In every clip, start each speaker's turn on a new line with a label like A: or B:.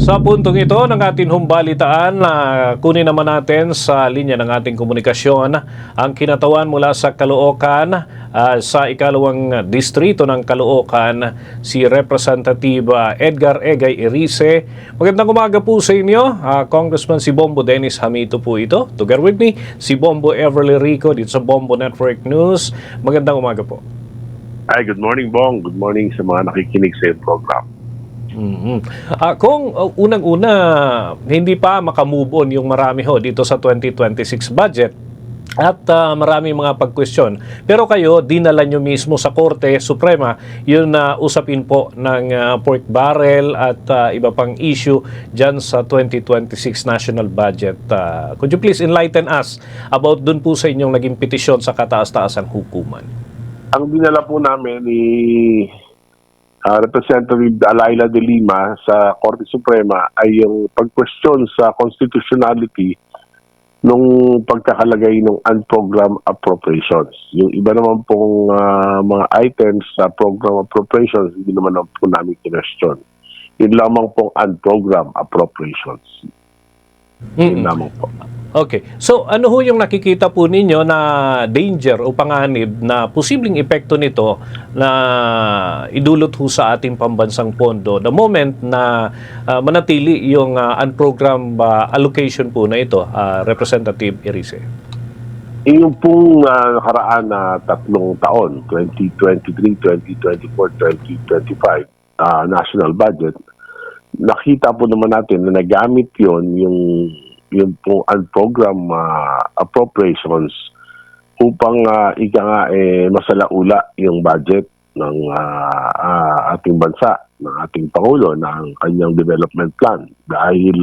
A: Sa puntong ito ng ating humbalitaan, kunin naman natin sa linya ng ating komunikasyon ang kinatawan mula sa Caloocan, sa ikalawang distrito ng Caloocan, si Representative Edgar Egay Erice. Magandang umaga po sa inyo, Congressman si Bombo Dennis Hamito po ito. Together with me, si Bombo Everly Rico dito sa Bombo Network News. Magandang umaga po.
B: Hi, good morning, Bong. Good morning sa mga nakikinig sa iyong program.
A: Kung unang-una, hindi pa makamove on yung marami ho dito sa 2026 budget at marami mga pag-question. Pero kayo, dinala nyo mismo sa Korte Suprema yung usapin po ng pork barrel at iba pang issue dyan sa 2026 national budget. Could you please enlighten us about dun po sa inyong naging petisyon sa kataas-taasang hukuman?
B: Ang dinala po namin ni Representative Alaila de Lima sa Korte Suprema ay yung pag-question sa constitutionality nung pagkakalagay ng unprogrammed appropriations. Yung iba naman pong mga items sa program appropriations, hindi naman po namin kinestyon. Yun lamang pong unprogrammed appropriations. Yun lamang po.
A: Okay. So ano ho yung nakikita po ninyo na danger o panganib na posibleng epekto nito na idulot ho sa ating pambansang pondo the moment na manatili yung unprogrammed allocation po na ito, Representative Erice?
B: Yung pong nakaraan na tatlong taon, 2023, 2024, 2025, national budget, nakita po naman natin na nagamit yon yung pong unprogrammed appropriations upang masalaula yung budget ng ating bansa, ng ating Pangulo, ng kanyang development plan. Dahil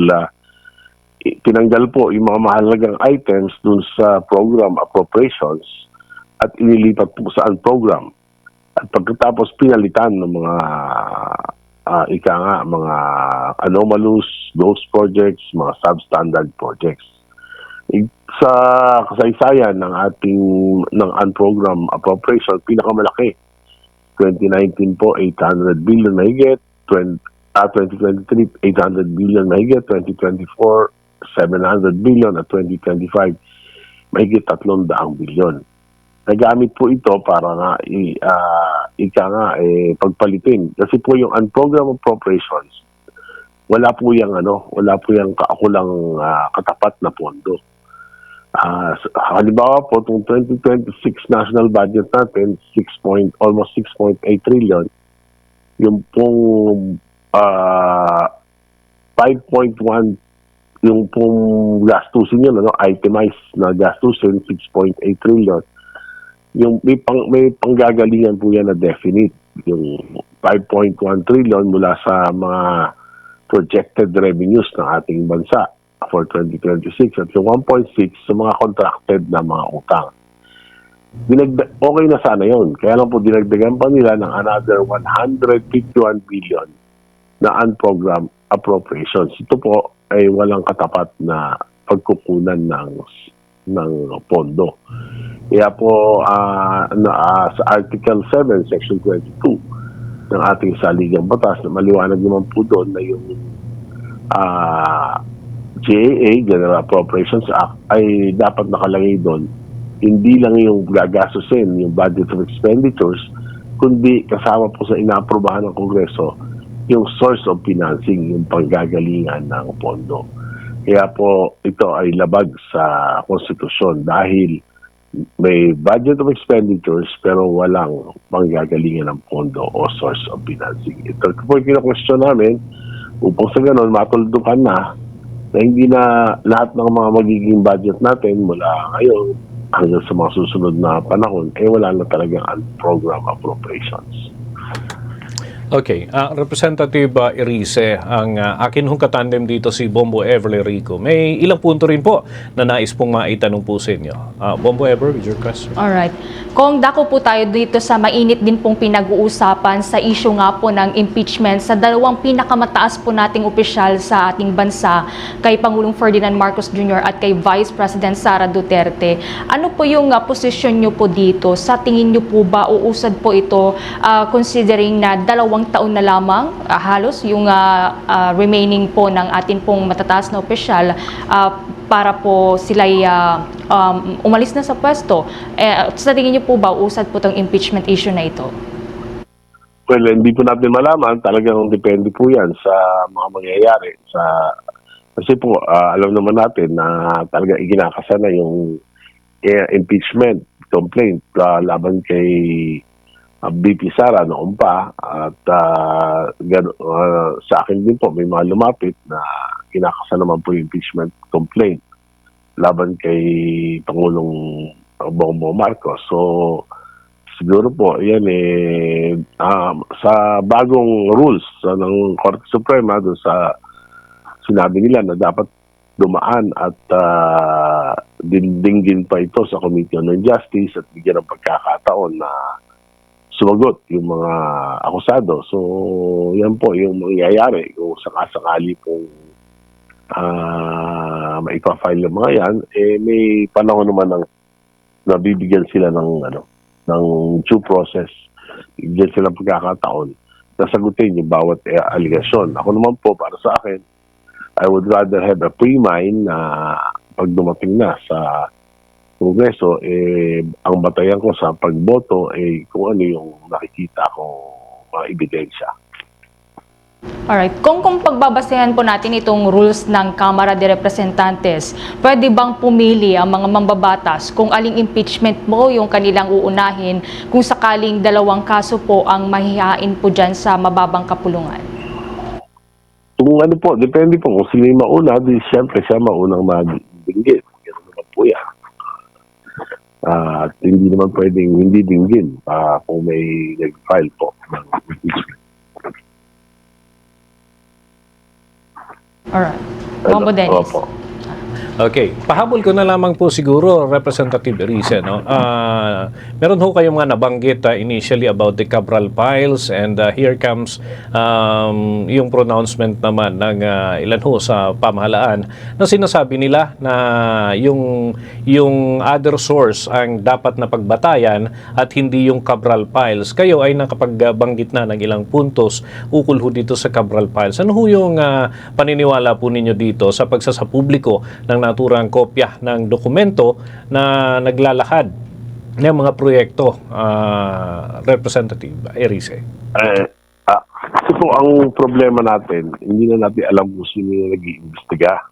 B: tinanggal po yung mga mahalagang items dun sa program appropriations at inilipat po sa unprogram. At pagkatapos pinalitan ng mga mga anomalous, ghost projects, mga substandard projects. Sa kasaysayan ng unprogrammed appropriation, pinakamalaki. 2019 po, 800 billion mahigit. 2023, 800 billion mahigit. 2024, 700 billion. At 2025, mahigit 300 billion. Nagamit po ito para nga pagpalitin. Kasi po yung unprogrammed appropriations, wala po yung kaakulang katapat na pondo. Halimbawa po, itong 2026 national budget natin, almost 6.8 trillion, yung pong 5.1 yung pong gastusin yun, itemized na gastusin, 6.8 trillion. Yung may panggagalingan po yan na definite. Yung 5.1 trillion mula sa mga projected revenues ng ating bansa for 2026 at yung 1.6 sa mga contracted na mga utang. Okay na sana yun. Kaya lang po dinagdagan pa nila ng another 151 billion na unprogrammed appropriations. Ito po ay walang katapat na pagkukunan ng pondo. Kaya po sa Article 7, Section 22 ng ating saligang batas, na maliwanag naman po doon na yung GAA, General Appropriations Act, ay dapat nakalagay doon hindi lang yung gagastusin, yung budget of expenditures, kundi kasama po sa inaaprobahan ng Kongreso yung source of financing, yung panggagalingan ng pondo. Kaya po ito ay labag sa konstitusyon dahil may budget of expenditures pero walang panggagalingan ng pondo o source of financing. Ito po yung kina-question namin upang sa ganun matuldukan na hindi na lahat ng mga magiging budget natin mula ngayon hanggang sa mga susunod na panahon wala na talagang unprogrammed appropriations.
A: Okay, Representative Erice, ang akin hong katandem dito si Bombo Everly Rico. May ilang punto rin po na nais pong maitanong po sa inyo. Bombo Ever, with your question.
C: Alright. Kung dako po tayo dito sa mainit din pong pinag-uusapan sa issue nga po ng impeachment sa dalawang pinakamataas po nating opisyal sa ating bansa, kay Pangulong Ferdinand Marcos Jr. at kay Vice President Sara Duterte. Ano po yung posisyon nyo po dito? Sa tingin nyo po ba uusad po ito considering na dalawang taon na lamang halos yung remaining po ng atin pong matataas na opisyal para po sila'y umalis na sa pwesto. Sa tingin niyo po ba usad po itong impeachment issue na ito?
B: Well, hindi po natin malaman. Talagang depende po yan sa mga mangyayari. Kasi po, alam naman natin na talaga iginakasa na yung impeachment complaint laban kay BP Sara noon pa. At sa akin din po, may mga lumapit na kinakasa naman po yung impeachment complaint laban kay Pangulong Bongbong Marcos. So, siguro po, yan sa bagong rules ng Korte Suprema, doon sa sinabi nila na dapat dumaan at dindingin pa ito sa Committee on Justice at bigyan ng pagkakataon na sumagot yung mga akusado. So, yan po yung mangyayari. Kung sakasakali pong maipafile yung mga yan, may panahon naman ng nabibigyan sila ng due process. Bigyan sila ng pagkakataon na sagutin yung bawat aligasyon. Ako naman po, para sa akin, I would rather have a pre-mine na pag dumating na sa Kongreso, ang batayan ko sa pagboto kung ano yung nakikita kong mga ebidensya.
C: Alright. Kung pagbabasehan po natin itong rules ng Kamara de Representantes, pwede bang pumili ang mga mambabatas kung aling impeachment mo yung kanilang uunahin kung sakaling dalawang kaso po ang mahihain po dyan sa mababang kapulungan?
B: Kung ano po, depende po kung sino yung mauna, di siyempre siya maunang madinggit. Ganun naman po yan. At hindi naman pwedeng hindi dinggin kung may nag-file po ng impeachment.
C: Alright. Bombo Dennis.
B: Opo.
A: Okay, pahabol ko na lamang po siguro, Representative Erice, no? Meron ho kayong mga nabanggit initially about the Cabral Files, and here comes yung pronouncement naman ng ilan ho sa pamahalaan na sinasabi nila na yung other source ang dapat na pagbatayan at hindi yung Cabral Files. Kayo ay nakapagbanggit na ng ilang puntos ukol ho dito sa Cabral Files. Ano ho yung paniniwala po ninyo dito sa pagsasapubliko ng naturang kopya ng dokumento na naglalakad ng mga proyekto, Representative Erice?
B: Kasi po ang problema natin, hindi na natin alam kung sino yung nag-iimbestiga.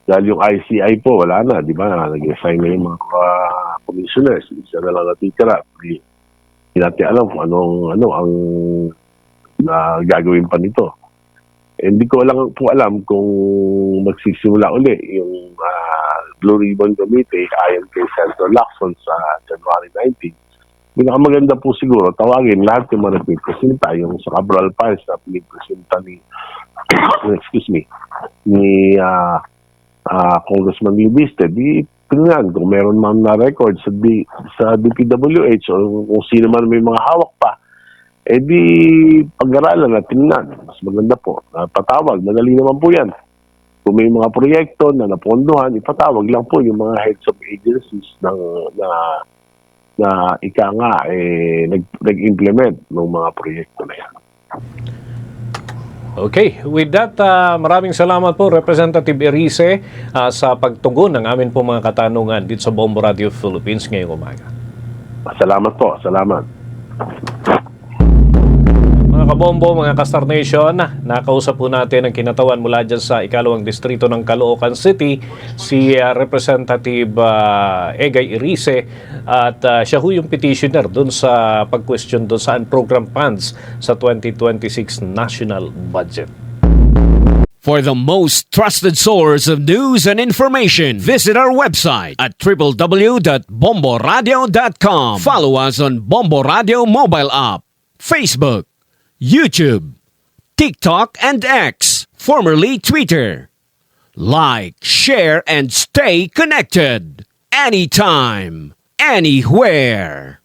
B: Dahil yung ICI po, wala na, di ba? Nag-assign na yung mga commissioners. Isa na lang natitira. Hindi natin alam kung ano ang gagawin pa nito. Hindi ko lang po alam kung magsisimula uli yung Blue Ribbon Committee ayon kay Senator Lacson sa January 19. Pinakamaganda po siguro, tawagin lahat yung mga nagpipresenta, yung sa Cabral Files na pinipresenta ni Congressman Libiste. Di tingnan kung meron man na record sa DPWH o kung sino man may mga hawak pa. Di pag-aralan na tingnan. Mas maganda po. Patawag. Madali naman po yan. Kung may mga proyekto na napondohan, ipatawag lang po yung mga heads of agencies na nag-implement ng mga proyekto na yan.
A: Okay. With that, maraming salamat po, Representative Erice, sa pagtugon ng amin po mga katanungan dito sa Bombo Radio Philippines ngayong umaga.
B: Salamat po. Salamat.
A: Mga kabombo, mga Kastar Nation, nakausap po natin ang kinatawan mula dyan sa ikalawang distrito ng Caloocan City, si Representative Egay Erice, at siya ho yung petitioner dun sa pag-question dun sa unprogrammed funds sa 2026 national budget.
D: For the most trusted source of news and information, visit our website at www.bomboradio.com. Follow us on Bombo Radio mobile app, Facebook, YouTube, TikTok, and X, formerly Twitter. Like, share, and stay connected. Anytime, anywhere.